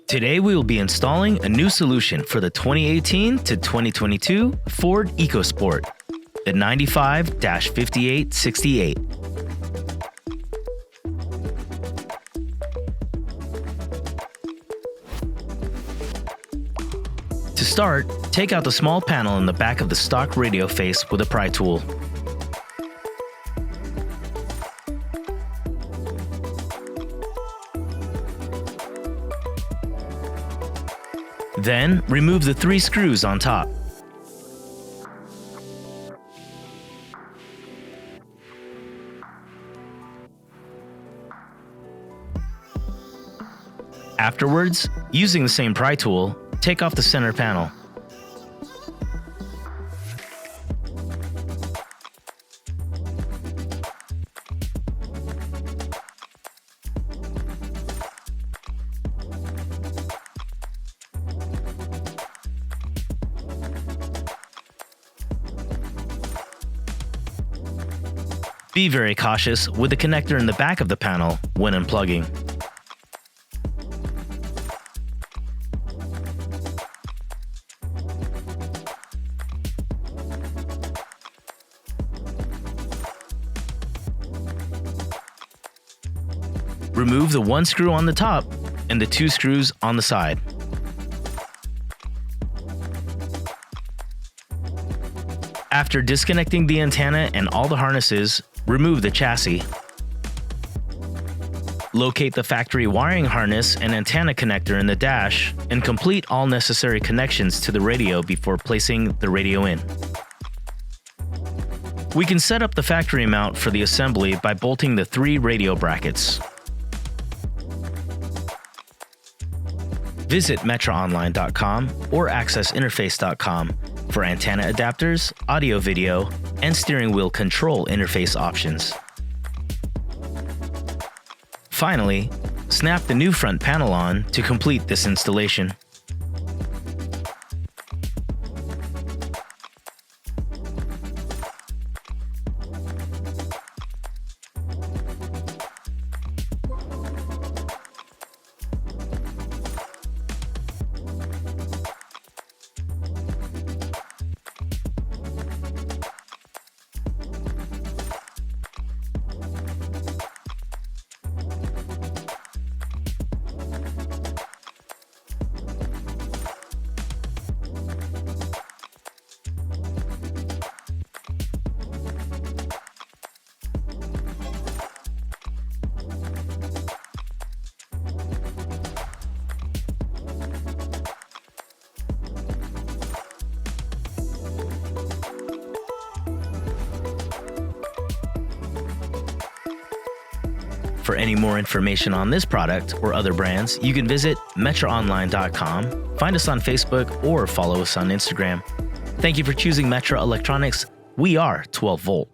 Today we will be installing a new solution for the 2018 to 2022 Ford EcoSport, the 95-5868. To start, take out the small panel in the back of the stock radio face with a pry tool. Then, remove the 3 screws on top. Afterwards, using the same pry tool, take off the center panel. Be very cautious with the connector in the back of the panel when unplugging. Remove the 1 screw on the top and the 2 screws on the side. After disconnecting the antenna and all the harnesses, remove the chassis. Locate the factory wiring harness and antenna connector in the dash and complete all necessary connections to the radio before placing the radio in. We can set up the factory mount for the assembly by bolting the 3 radio brackets. Visit metraonline.com or accessinterface.com for antenna adapters, audio video, and steering wheel control interface options. Finally, snap the new front panel on to complete this installation. For any more information on this product or other brands, you can visit metraonline.com, find us on Facebook, or follow us on Instagram. Thank you for choosing Metra Electronics. We are 12 volt.